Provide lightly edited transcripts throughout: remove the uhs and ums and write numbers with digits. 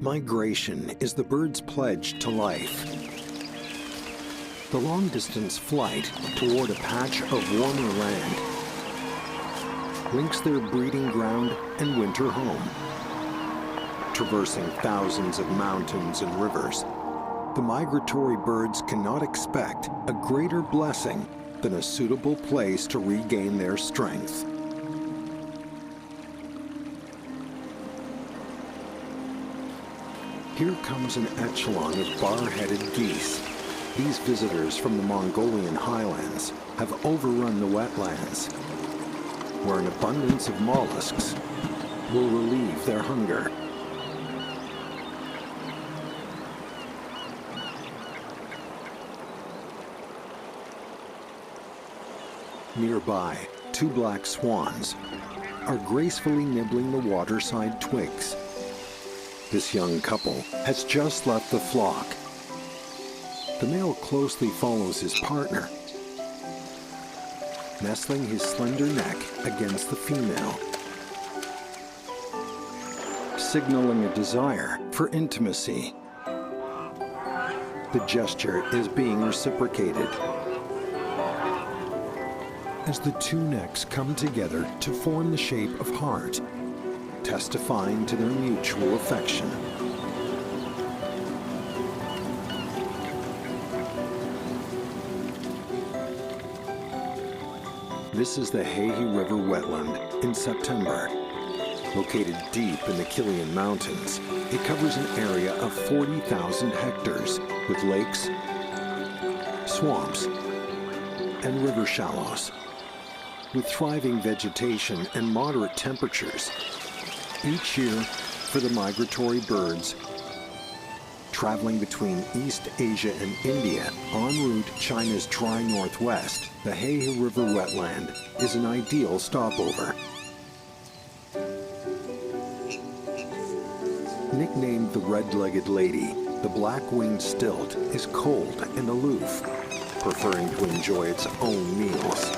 Migration is the bird's pledge to life. The long-distance flight toward a patch of warmer land links their breeding ground and winter home. Traversing thousands of mountains and rivers, the migratory birds cannot expect a greater blessing than a suitable place to regain their strength. Here comes an echelon of bar-headed geese. These visitors from the Mongolian highlands have overrun the wetlands, where an abundance of mollusks will relieve their hunger. Nearby, two black swans are gracefully nibbling the waterside twigs. This young couple has just left the flock. The male closely follows his partner, nestling his slender neck against the female, signaling a desire for intimacy. The gesture is being reciprocated as the two necks come together to form the shape of heart, testifying to their mutual affection. This is the Heihe River wetland in September. Located deep in the Qilian mountains, it covers an area of 40,000 hectares with lakes, swamps, and river shallows. With thriving vegetation and moderate temperatures, each year for the migratory birds traveling between East Asia and India en route China's dry northwest, the Heihe River wetland is an ideal stopover. Nicknamed the red-legged lady, the black-winged stilt is cold and aloof, preferring to enjoy its own meals.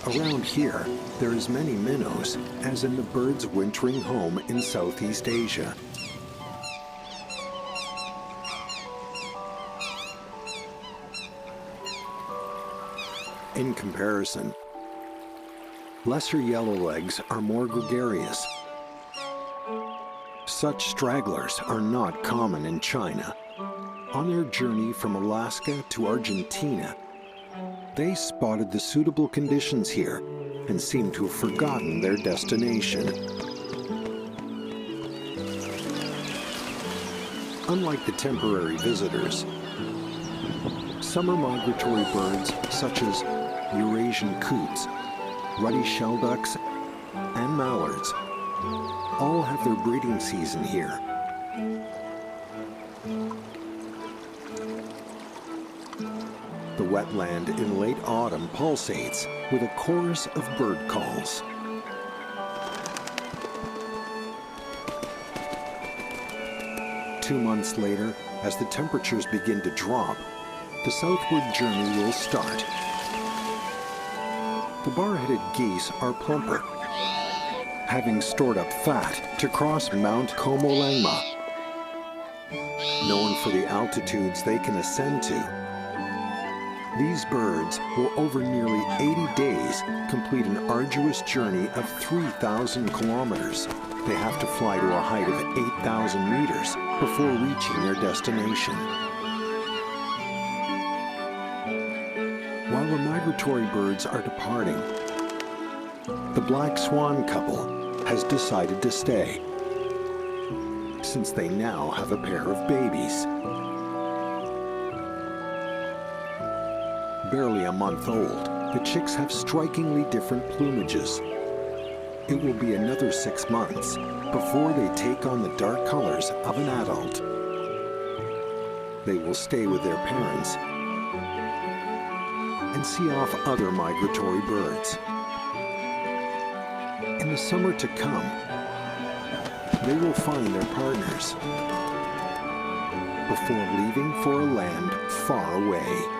Around here, there is many minnows, as in the bird's wintering home in Southeast Asia. In comparison, lesser yellowlegs are more gregarious. Such stragglers are not common in China. On their journey from Alaska to Argentina, they spotted the suitable conditions here and seem to have forgotten their destination. Unlike the temporary visitors, summer migratory birds such as Eurasian coots, ruddy shelducks, and mallards all have their breeding season here. The wetland in late autumn pulsates with a chorus of bird calls. Two months later, as the temperatures begin to drop, the southward journey will start. The bar-headed geese are plumper, having stored up fat to cross Mount Langma. Known for the altitudes they can ascend to, these birds will over nearly 80 days complete an arduous journey of 3,000 kilometers. They have to fly to a height of 8,000 meters before reaching their destination. While the migratory birds are departing, the black swan couple has decided to stay, since they now have a pair of babies. Barely a month old, the chicks have strikingly different plumages. It will be another 6 months before they take on the dark colors of an adult. They will stay with their parents and see off other migratory birds. In the summer to come, they will find their partners before leaving for a land far away.